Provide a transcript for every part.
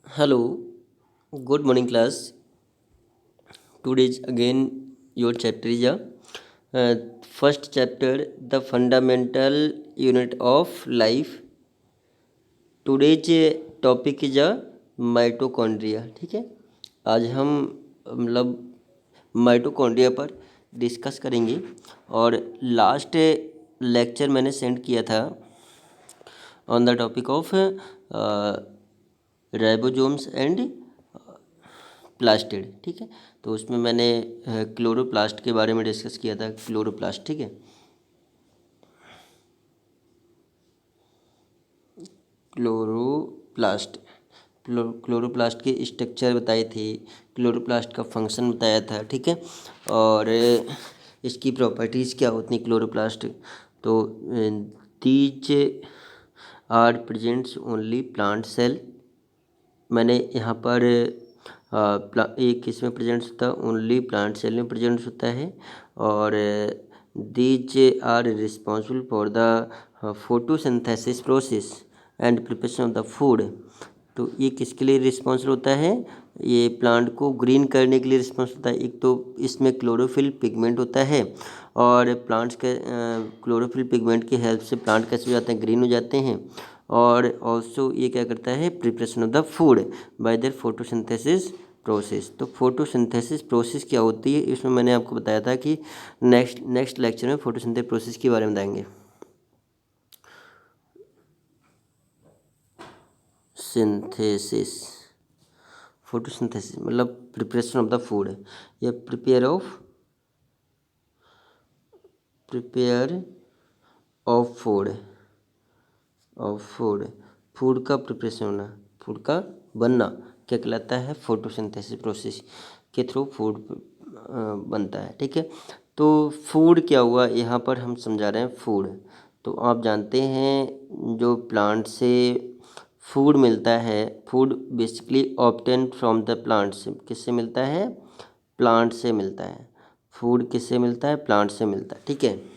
Hello, good morning class. Today is again your chapter is first chapter, the fundamental unit of life. Today's topic is mitochondria. ठीक है, आज हम मतलब mitochondria पर discuss करेंगे। और लास्ट लेक्चर मैंने सेंड किया था on the topic of ribosomes and plastid. ठीक है, तो उसमें मैंने क्लोरोप्लास्ट के बारे में डिस्कस किया था। क्लोरोप्लास्ट, ठीक है, क्लोरोप्लास्ट क्लोरोप्लास्ट के स्ट्रक्चर बताए थे, क्लोरोप्लास्ट का फंक्शन बताया था। ठीक है, और इसकी प्रॉपर्टीज़ क्या होती हैं क्लोरोप्लास्ट। तो these are presents only plant cell. मैंने यहाँ पर एक किस में प्रेजेंट्स होता है, ओनली प्लांट सेल में प्रेजेंट्स होता है। और these are responsible for the photosynthesis process and preparation of the food. तो ये किसके लिए रिस्पॉन्सिबल होता है, ये प्लांट को ग्रीन करने के लिए रिस्पॉन्सिबल होता है। एक तो इसमें क्लोरोफिल पिगमेंट होता है, और प्लांट्स के क्लोरोफिल पिगमेंट की हेल्प से प्लांट कैसे हो जाते हैं, ग्रीन हो जाते हैं। और ऑल्सो ये क्या करता है, preparation of the food by there photosynthesis process. तो फोटोसिंथेसिस प्रोसेस क्या होती है, इसमें मैंने आपको बताया था कि नेक्स्ट लेक्चर में फोटोसिंथेसिस प्रोसेस के बारे में बताएंगे। सिंथेसिस, फोटोसिंथेसिस मतलब प्रिपरेशन ऑफ द फूड या प्रिपेयर ऑफ फूड का प्रिपरेशन होना, फूड का बनना क्या कहलाता है, फोटोसिंथेसिस प्रोसेस के थ्रू फूड बनता है। ठीक है, तो फूड क्या हुआ यहाँ पर हम समझा रहे हैं फूड। तो आप जानते हैं जो प्लांट से फूड मिलता है, food basically obtain from the plant से, किससे मिलता है, प्लांट से मिलता है। फूड किससे मिलता है, प्लांट से मिलता है। ठीक है,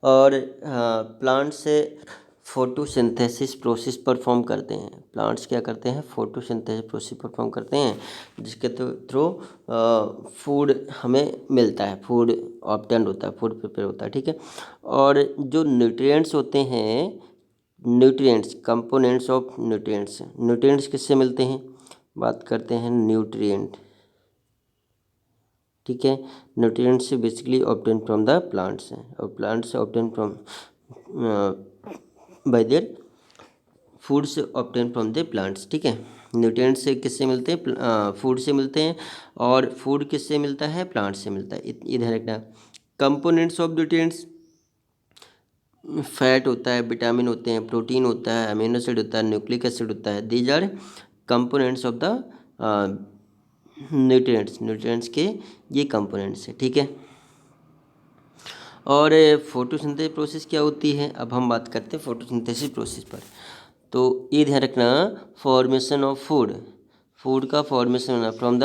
और प्लांट से फोटोसिंथेसिस प्रोसेस परफॉर्म करते हैं। प्लांट्स क्या करते हैं, फोटोसिंथेसिस प्रोसेस परफॉर्म करते हैं, जिसके थ्रू फूड हमें मिलता है, फूड ऑब्टेंड होता है, फूड प्रिपेयर होता है। ठीक है, और जो न्यूट्रिएंट्स होते हैं, न्यूट्रिएंट्स कंपोनेंट्स ऑफ न्यूट्रिएंट्स किससे मिलते हैं, बात करते हैं न्यूट्रिएंट। ठीक है, nutrients basically obtain from the plants हैं, और plants obtain from by their food से ऑब्टेन फ्रॉम द प्लांट्स। ठीक है, न्यूट्रिएंट्स से किससे मिलते हैं, फूड से मिलते हैं, और फूड किससे मिलता है, प्लांट से मिलता है। ये ध्यान रखना। कंपोनेंट्स ऑफ न्यूट्रिएंट्स, फैट होता है, विटामिन होते हैं, प्रोटीन होता है, अमीनो एसिड होता है, न्यूक्लिक एसिड होता है। These are components of the nutrients के ये कंपोनेंट्स है। ठीक है, और फोटोसिंथेसिस प्रोसेस क्या होती है, अब हम बात करते हैं फोटोसिंथेसिस प्रोसेस पर। तो ये ध्यान रखना, फॉर्मेशन ऑफ फूड का फॉर्मेशन होना फ्रॉम द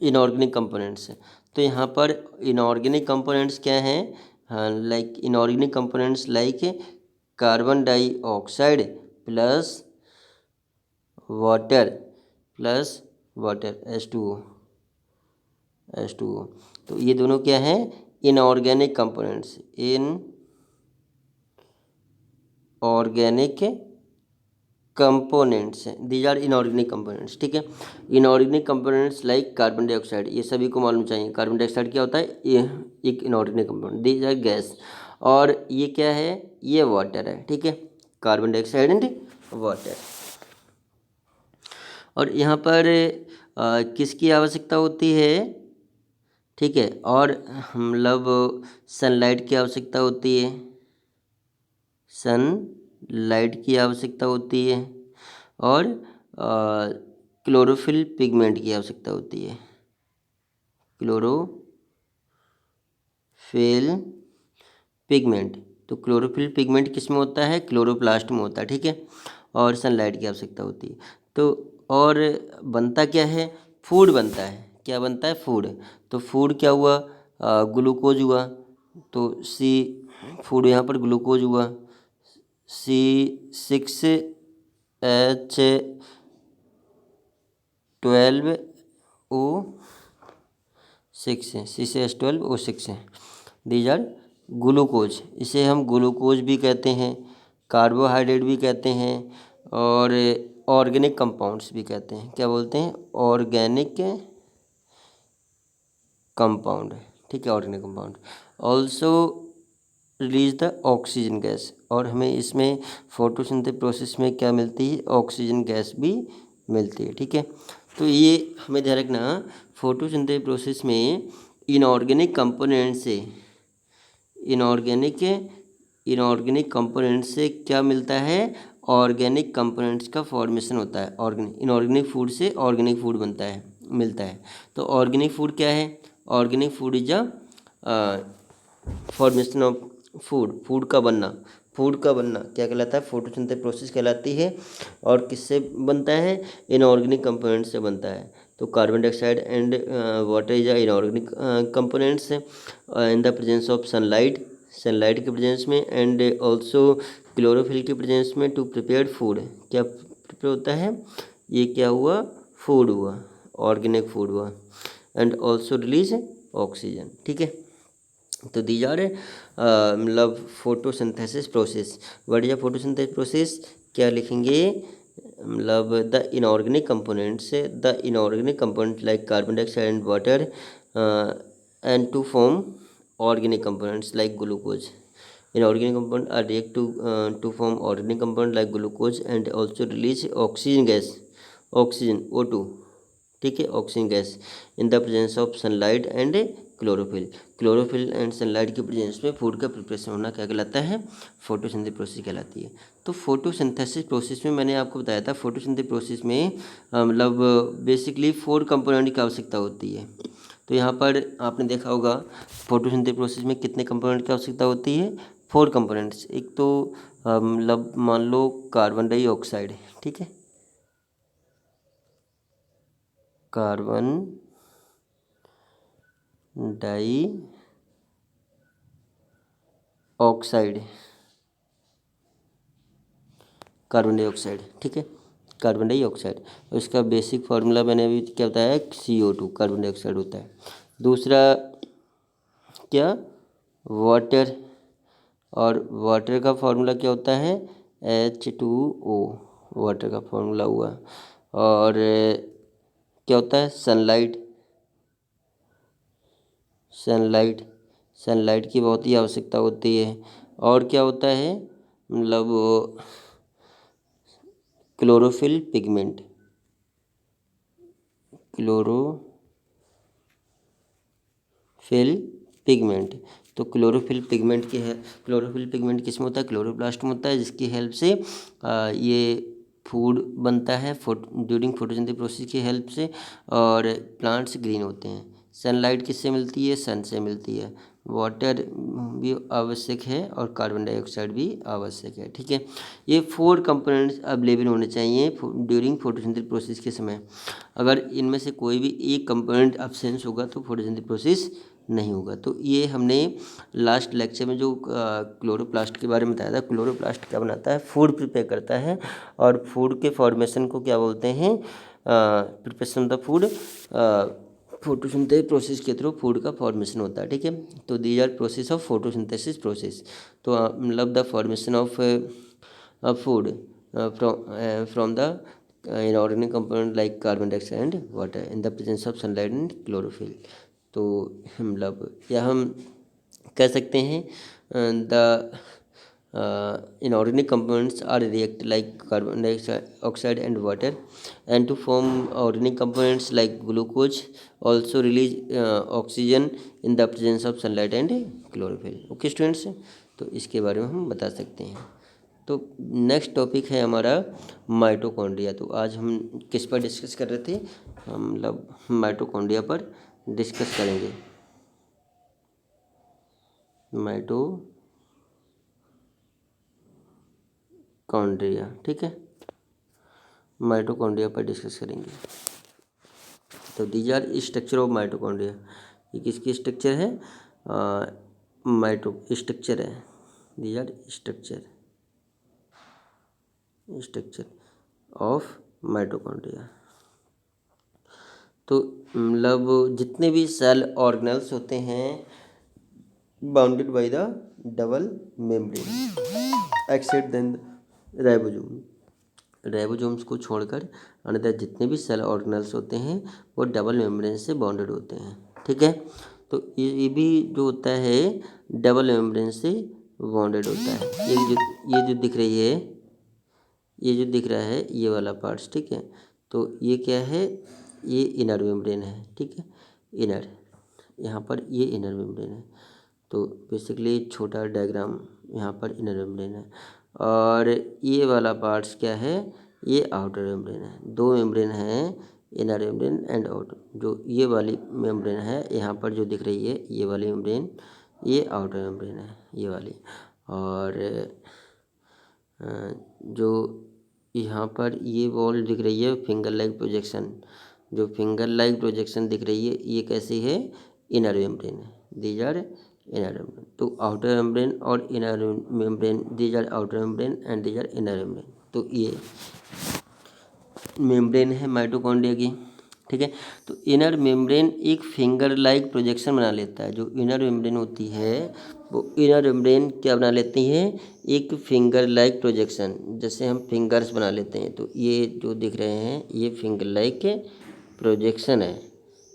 इनऑर्गेनिक कंपोनेंट्स। तो यहाँ पर इनऑर्गेनिक कंपोनेंट्स क्या हैं, like inorganic components like carbon dioxide plus water H2O। तो ये दोनों क्या हैं, इनऑर्गेनिक कंपोनेंट्स, हैं, दीज आर इनऑर्गेनिक कंपोनेंट्स। ठीक है, inorganic components like carbon dioxide, ये सभी को मालूम चाहिए। कार्बन डाइऑक्साइड क्या होता है, ये एक inorganic component, these are gas. और ये क्या है, ये वाटर है। ठीक है, कार्बन डाइऑक्साइड एंड वाटर। और यहाँ पर किसकी आवश्यकता होती है, ठीक है, और मतलब सनलाइट की आवश्यकता होती है, सनलाइट की आवश्यकता होती है, और क्लोरोफिल पिगमेंट की आवश्यकता होती है, क्लोरोफिल पिगमेंट। तो क्लोरोफिल पिगमेंट किस में होता है, क्लोरोप्लास्ट में होता है। ठीक है, और सनलाइट की आवश्यकता होती है। तो और बनता क्या है, फूड बनता है, क्या बनता है, फूड। तो फूड क्या हुआ, ग्लूकोज हुआ। तो सी फूड यहाँ पर ग्लूकोज हुआ, C6 H12O6 है, CCH12O6 है। दीज आर ग्लूकोज, इसे हम ग्लूकोज भी कहते हैं, कार्बोहाइड्रेट भी कहते हैं, और ऑर्गेनिक कंपाउंड्स भी कहते हैं। क्या बोलते हैं? ऑर्गेनिक कंपाउंड, ठीक है, organic compound. Also release the oxygen gas, और हमें इसमें फोटोसिंथेसिस प्रोसेस में क्या मिलती है? ऑक्सीजन गैस भी मिलती है, ठीक है। तो ये हमें ध्यान रखना, फोटोसिंथेसिस प्रोसेस में इनऑर्गेनिक कंपोनेंट से इनऑर्गेनिक कंपोनेंट से क्या मिलता है? ऑर्गेनिक कंपोनेंट्स का फॉर्मेशन होता है। इनऑर्गेनिक फूड से ऑर्गेनिक फूड मिलता है। तो ऑर्गेनिक फूड क्या है? Organic food is a formation of food का बनना क्या कहलाता है? फोटोसिंथेसिस प्रोसेस कहलाती है। और किससे बनता है? इनऑर्गेनिक कंपोनेंट से बनता है। तो carbon dioxide and water is inorganic components in the presence of sunlight के प्रेजेंस में, एंड ऑल्सो क्लोरोफिल के प्रेजेंस में टू प्रिपेयर फूड। क्या प्रिपेयर होता है? ये क्या हुआ? फूड हुआ, ऑर्गेनिक फूड हुआ, एंड ऑल्सो रिलीज ऑक्सीजन, ठीक है। तो दीज आर मतलब photosynthesis process. What is a photosynthesis process? क्या लिखेंगे? मतलब the inorganic component like carbon dioxide and water and to form organic components like glucose. Inorganic components are react to form organic component like glucose and also release oxygen O2, ठीक है, oxygen gas in the presence of sunlight and chlorophyll and sunlight के presence में food का preparation होना क्या कहलाता है? Photosynthesis process कहलाती है। तो फोटोसिंथेसिस प्रोसेस में मैंने आपको बताया था, फोटोसिंथेसिस प्रोसेस में मतलब बेसिकली 4 कंपोनेंट की आवश्यकता होती है। तो यहाँ पर आपने देखा होगा फोटोसिंथेसिस प्रोसेस में कितने कंपोनेंट की आवश्यकता होती है? 4 कंपोनेंट्स। एक तो मतलब मान लो कार्बन डाइऑक्साइड, ठीक है, कार्बन डाइऑक्साइड, ठीक है, कार्बन डाइऑक्साइड। और इसका बेसिक फार्मूला मैंने अभी क्या बताया? CO2, कार्बन डाइऑक्साइड होता है। दूसरा क्या? वाटर, और वाटर का फार्मूला क्या होता है? H2O, वाटर का फार्मूला हुआ। और क्या होता है? सनलाइट की बहुत ही आवश्यकता होती है। और क्या होता है? मतलब क्लोरोफिल पिगमेंट। तो क्लोरोफिल पिगमेंट किस में होता है? क्लोरोप्लास्ट में होता है, जिसकी हेल्प से ये फूड बनता है ड्यूरिंग फोटोसिंथेसिस प्रोसेस की हेल्प से, और प्लांट्स ग्रीन होते हैं। सनलाइट किससे मिलती है? सन से मिलती है। वाटर भी आवश्यक है और कार्बन डाइऑक्साइड भी आवश्यक है, ठीक है। ये 4 कंपोनेंट्स अवेलेबल होने चाहिए ड्यूरिंग फोटोसिंथेसिस प्रोसेस के समय। अगर इनमें से कोई भी एक कंपोनेंट अब्सेंस होगा तो फोटोसिंथेसिस प्रोसेस नहीं होगा। तो ये हमने लास्ट लेक्चर में जो क्लोरोप्लास्ट के बारे में बताया था। क्लोरोप्लास्ट क्या बनाता है? फूड प्रिपेयर करता है, और फूड के फॉर्मेशन को क्या बोलते हैं? Preparation of the food. Photosynthesis process के थ्रू फूड का फॉर्मेशन होता है, ठीक है। तो these are process of photosynthesis process. तो मतलब the formation of food from the inorganic component like carbon dioxide and water in the presence of sunlight and chlorophyll। तो मतलब या हम कह सकते हैं the inorganic components are react like carbon dioxide and water and to form organic components like glucose also release oxygen in the presence of sunlight and chlorophyll। Okay students, तो इसके बारे में हम बता सकते हैं। तो नेक्स्ट टॉपिक है हमारा माइटोकॉन्ड्रिया। तो आज हम किस पर डिस्कस कर रहे थे? हम मतलब माइटोकॉन्ड्रिया पर डिस्कस करेंगे। माइटोकॉन्ड्रिया, ठीक है, माइटोकॉन्ड्रिया पर डिस्कस करेंगे। तो these are structure of mitochondria. ये किसकी स्ट्रक्चर है? माइटो स्ट्रक्चर है। These are structure. Of mitochondria. तो मतलब जितने भी सेल ऑर्गेनल्स होते हैं bounded by the double membrane except then ribosome, ribosomes को छोड़कर अनदर जितने भी सेल ऑर्गेनल्स होते हैं वो डबल मेम्ब्रेन से बाउंडेड होते हैं। ठीक है, तो ये भी जो होता है डबल मेम्ब्रेन से बाउंडेड होता है। ये जो दिख रही है, ये जो दिख रहा है ये वाला पार्ट्स, ठीक है, तो ये क्या है, ये इनर मेम्ब्रेन है। ठीक है, इनर, यहाँ पर ये इनर मेम्ब्रेन है। तो बेसिकली छोटा डायग्राम यहाँ पर इनर मेम्ब्रेन है, और ये वाला पार्ट्स क्या है, ये आउटर मेम्ब्रेन है। दो मेम्ब्रेन है, इनर मेम्ब्रेन एंड आउटर। जो ये वाली मेम्ब्रेन है यहाँ पर जो दिख रही है ये वाली मेम्ब्रेन, ये आउटर मेम्ब्रेन है ये वाली। और जो यहाँ पर ये वॉल दिख रही है फिंगर लाइक प्रोजेक्शन, जो फिंगर लाइक प्रोजेक्शन दिख रही है ये कैसी है, इनर मेम्ब्रेन है। These are inner membrane. तो आउटर मेम्ब्रेन और inner membrane, these are outer membrane and these are inner membrane. तो ये मेम्ब्रेन है माइटोकॉन्ड्रिया की। ठीक है, तो इनर मेम्ब्रेन एक फिंगर लाइक प्रोजेक्शन बना लेता है। जो इनर मेम्ब्रेन होती है वो इनर मेम्ब्रेन क्या बना लेती है, एक फिंगर लाइक प्रोजेक्शन, जैसे हम फिंगर्स बना लेते हैं। तो ये जो दिख रहे हैं ये फिंगर लाइक प्रोजेक्शन है,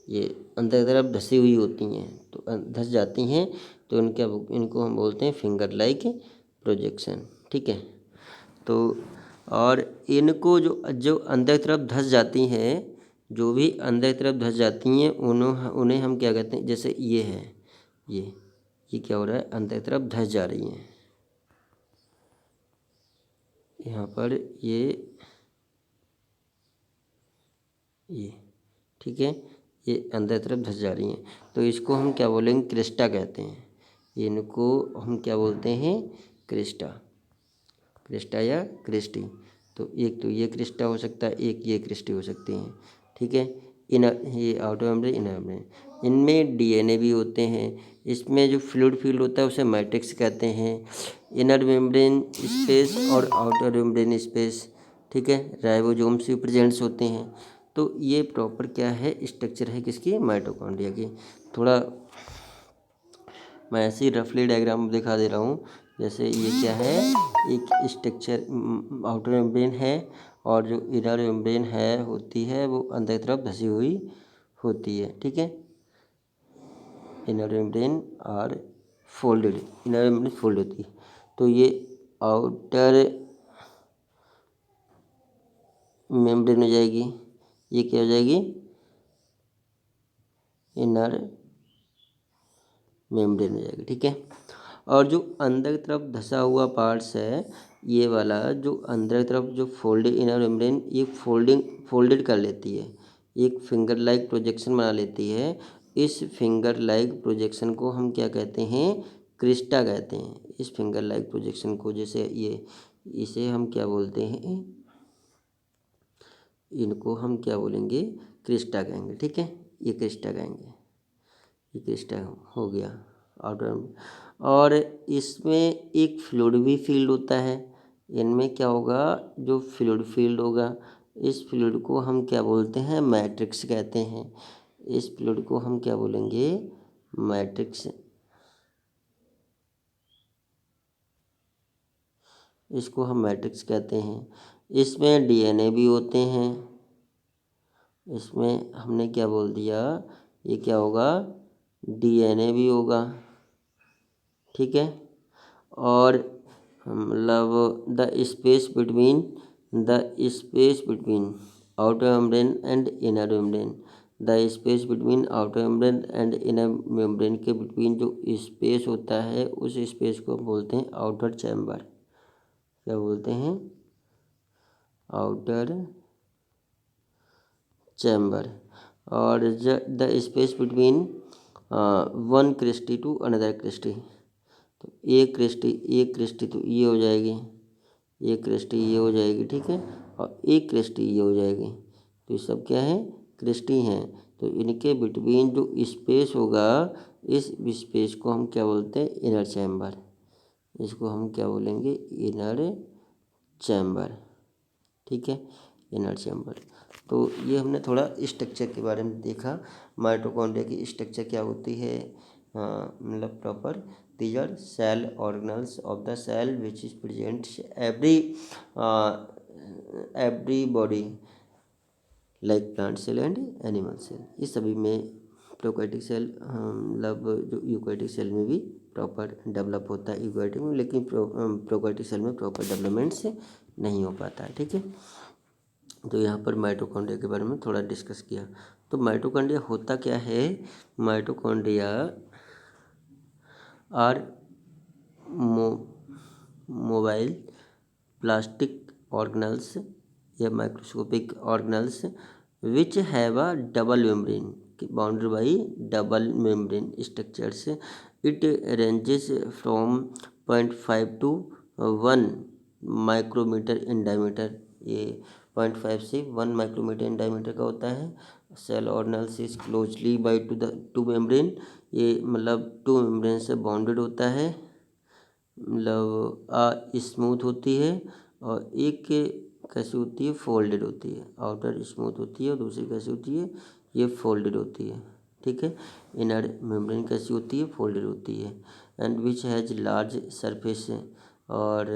ये अंदर की तरफ धसी हुई होती हैं, तो धस जाती हैं, तो इनको हम बोलते हैं फिंगर लाइक प्रोजेक्शन। ठीक है, तो और इनको जो जो अंदर की तरफ धस जाती हैं, जो भी अंदर की तरफ धस जाती हैं उन्हें हम क्या कहते हैं, जैसे ये है, ये क्या हो रहा है, अंदर की तरफ धस जा रही हैं। यहाँ पर ये ठीक है, ये अंदर तरफ धस जा रही हैं, तो इसको हम क्या बोलेंगे, क्रिस्टा कहते हैं। इनको हम क्या बोलते हैं, क्रिस्टा, क्रिस्टा या क्रिस्टी। तो एक तो ये क्रिस्टा हो सकता है, एक ये क्रिस्टी हो सकती हैं। ठीक है, इनर, ये आउटर मेम्ब्रेन, इनर मेम्ब्रेन। इनमें डीएनए भी होते हैं। इसमें जो फ्लूइड फील्ड होता है उसे मैट्रिक्स कहते हैं। इनर मेम्ब्रेन स्पेस और आउटर मेम्ब्रेन स्पेस, ठीक है, राइबोसोम्स भी प्रेजेंट्स होते हैं। तो ये प्रॉपर क्या है, स्ट्रक्चर है किसकी, माइटोकॉन्ड्रिया की। थोड़ा मैं ऐसे ही रफली डायग्राम दिखा दे रहा हूँ। जैसे ये क्या है, एक स्ट्रक्चर आउटर मेम्ब्रेन है, और जो इनर मेम्ब्रेन है होती है वो अंदर की तरफ धसी हुई होती है। ठीक है, इनर मेम्ब्रेन और फोल्डेड, इनर मेम्ब्रेन फोल्ड होती है। तो ये आउटर मेम्ब्रेन हो जाएगी, ये क्या हो जाएगी, इनर मेम्ब्रेन हो जाएगी। ठीक है, और जो अंदर की तरफ धसा हुआ पार्ट्स है, ये वाला जो अंदर की तरफ जो फोल्डेड इनर मेम्ब्रेन, ये फोल्डेड कर लेती है, एक फिंगर लाइक प्रोजेक्शन बना लेती है। इस फिंगर लाइक प्रोजेक्शन को हम क्या कहते हैं, क्रिस्टा कहते हैं। इस फिंगर लाइक प्रोजेक्शन को, जैसे ये, इसे हम क्या बोलते हैं, इनको हम क्या बोलेंगे, क्रिस्टा कहेंगे। ठीक है, ये क्रिस्टा कहेंगे, ये क्रिस्टा हो गया आउटर। और इसमें एक फ्लूइड भी फील्ड होता है। इनमें क्या होगा, जो फ्लूइड फील्ड होगा, इस फ्लूइड को हम क्या बोलते हैं, मैट्रिक्स कहते हैं। इस फ्लूइड को हम क्या बोलेंगे, मैट्रिक्स, इसको हम मैट्रिक्स कहते हैं। इसमें डीएनए भी होते हैं। इसमें हमने क्या बोल दिया, ये क्या होगा, डीएनए भी होगा। ठीक है, और मतलब the space between outer membrane and inner membrane, the space between outer membrane and inner membrane के बिटवीन जो स्पेस होता है उस स्पेस को बोलते हैं आउटर चैम्बर। क्या बोलते हैं, आउटर चैम्बर। और the space between one cristae to another cristae, तो एक क्रिस्टी तो ये हो जाएगी, एक क्रिस्टी ये हो जाएगी। ठीक है, और एक क्रिस्टी ये हो जाएगी। तो ये सब क्या है, क्रिस्टी हैं। तो इनके बिटवीन जो स्पेस होगा, इस स्पेस को हम क्या बोलते हैं, इनर चैम्बर। इसको हम क्या बोलेंगे, इनर चैम्बर। ठीक है, इनर चैम्बर। तो ये हमने थोड़ा स्ट्रक्चर के बारे में देखा, माइटोकॉन्ड्रिया की स्ट्रक्चर क्या होती है, मतलब proper these are cell organelles of the cell which is presents every body like plant cell and animal cell. ये सभी में प्रोकैरियोटिक सेल मतलब जो यूकैरियोटिक सेल में भी प्रॉपर डेवलप होता है यूकैरियोटिक में, लेकिन प्रोकैरियोटिक सेल में प्रॉपर डेवलपमेंट से नहीं हो पाता है। ठीक है, तो यहाँ पर माइटोकॉन्ड्रिया के बारे में थोड़ा डिस्कस किया। तो माइटोकॉन्ड्रिया होता क्या है, mitochondria are mobile plastic organelles या microscopic organelles which have a double membrane boundary by double membrane structures. It ranges from 0.5 to 1 micrometre in diameter. ये 0.5 से 1 माइक्रोमीटर इन डायमीटर का होता है। Cell organelles is closely by two membrane. ये मतलब two membrane से bounded होता है, मतलब स्मूथ होती है, और एक कैसी होती है, फोल्डेड होती है। आउटर स्मूथ होती है और दूसरी कैसी होती है, ये फोल्डेड होती है। ठीक है, इनर मेम्ब्रेन कैसी होती है, फोल्डेड होती है। And which has large surface और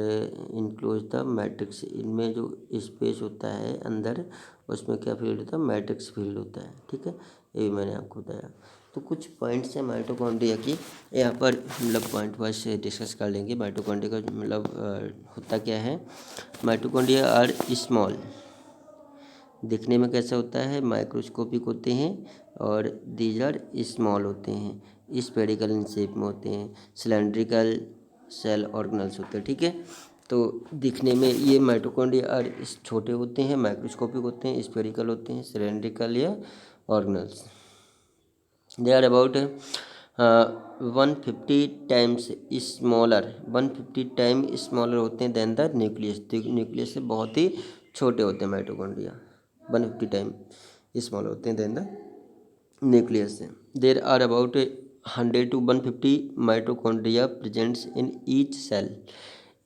इनक्लोज द मैट्रिक्स। इनमें जो स्पेस होता है अंदर, उसमें क्या फील्ड होता है, मैट्रिक्स फील्ड होता है। ठीक है, ये भी मैंने आपको बताया। तो कुछ पॉइंट्स हैं माइटोकॉन्ड्रिया की, यहाँ पर मतलब पॉइंट वाइज से डिस्कस कर लेंगे। माइटोकॉन्ड्रिया का मतलब होता क्या है। माइटोकॉन्ड्रिया आर स्मॉल, दिखने में कैसा होता है, माइक्रोस्कोपिक होते हैं, और दीज आर स्मॉल होते हैं, स्फेरिकल इन शेप में होते हैं, सिलेंड्रिकल सेल ऑर्गेनल्स होते हैं। ठीक है, तो दिखने में ये माइटोकॉन्ड्रिया आर छोटे होते हैं, माइक्रोस्कोपिक होते हैं, स्फेरिकल होते हैं, सिलेंड्रिकल या organelles. They are about 150 times smaller, 150 time smaller होते हैं देन द न्यूक्लियस। न्यूक्लियस से बहुत ही छोटे होते हैं माइटोकॉन्ड्रिया, 150 टाइम स्मॉल होते हैं देन द न्यूक्लियस से। There are about 100 to 150 mitochondria presents in each cell.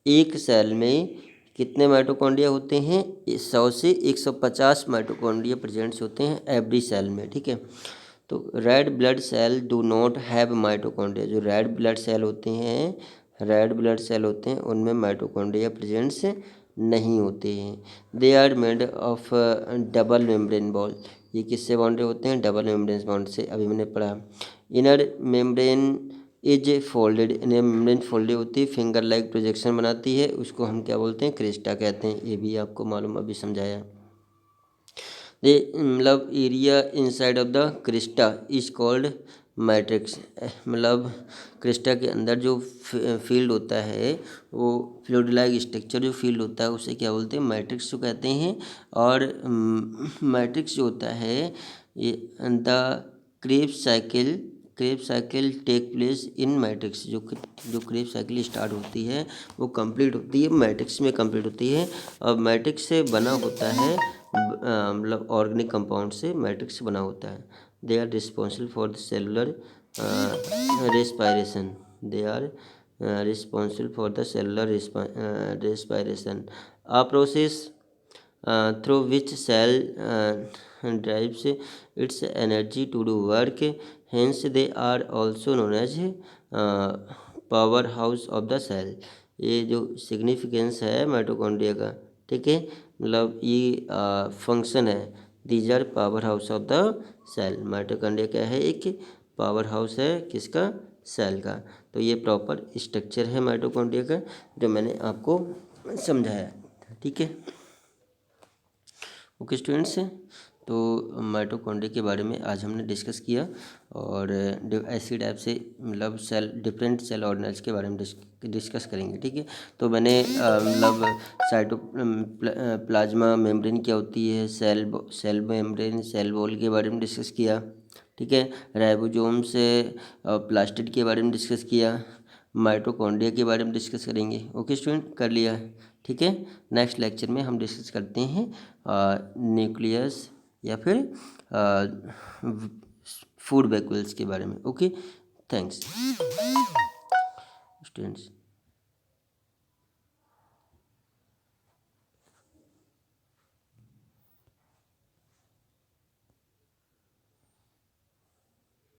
एक सेल में कितने माइटोकॉन्ड्रिया होते हैं, 100 से 150 माइटोकॉन्ड्रिया प्रेजेंट्स होते हैं एवरी सेल में। ठीक है, तो red blood cell do not have mitochondria. जो रेड ब्लड सेल होते हैं, रेड ब्लड सेल होते हैं, उनमें माइटोकॉन्ड्रिया प्रेजेंट्स नहीं होते हैं। They are made of double membrane ball. ये किससे बाउंडेड होते हैं, डबल मेम्ब्रेन बॉन्ड से, अभी मैंने पढ़ा। Inner membrane is folded, inner membrane folded होती है, फिंगर लाइक प्रोजेक्शन बनाती है, उसको हम क्या बोलते हैं, क्रेस्टा कहते हैं। ये भी आपको मालूम, अभी समझाया। दे मतलब area inside of the Crysta is called matrix. मतलब क्रिस्टा के अंदर जो फील्ड होता है, वो फ्लूइड लाइक स्ट्रक्चर जो फील्ड होता है, उसे क्या बोलते हैं, मैट्रिक्स जो कहते हैं। और मैट्रिक्स जो होता है, ये the Kreb cycle take place in matrix. जो क्रेब साइकिल स्टार्ट होती है, वो कंप्लीट होती है मैट्रिक्स में, कंप्लीट होती है। और मैट्रिक्स से बना होता है, मतलब ऑर्गेनिक कंपाउंड से मैट्रिक्स बना होता है। They are responsible for the cellular respiration. They are responsible for the cellular respiration, a process through which cell drives its energy to do work. Hence they are also known as power house of the cell. ये जो significance है mitochondria का, ठीक है, मतलब ये function है। These are power house of the cell. Mitochondria क्या है, एक पावर हाउस है, किसका, सेल का। तो ये प्रॉपर स्ट्रक्चर है माइटोकॉन्ड्रिया का, जो मैंने आपको समझाया। ठीक है, ओके स्टूडेंट्स, तो माइटोकॉन्ड्रिया के बारे में आज हमने डिस्कस किया, और ऐसी टाइप से मतलब सेल, डिफरेंट सेल ऑर्गेनल्स के बारे में डिस्कस करेंगे। ठीक है, तो मैंने मतलब प्लाज्मा मेम्ब्रेन क्या होती है, सेल मेम्ब्रेन, सेल वॉल के बारे में डिस्कस किया। ठीक है, राइबोसोम से प्लास्टिड के बारे में डिस्कस किया, माइटोकॉन्ड्रिया के बारे में डिस्कस करेंगे। ओके स्टूडेंट, कर लिया। ठीक है, नेक्स्ट लेक्चर में हम डिस्कस करते हैं न्यूक्लियस या फिर फूड वैक्यूल्स के बारे में। Okay, thanks students.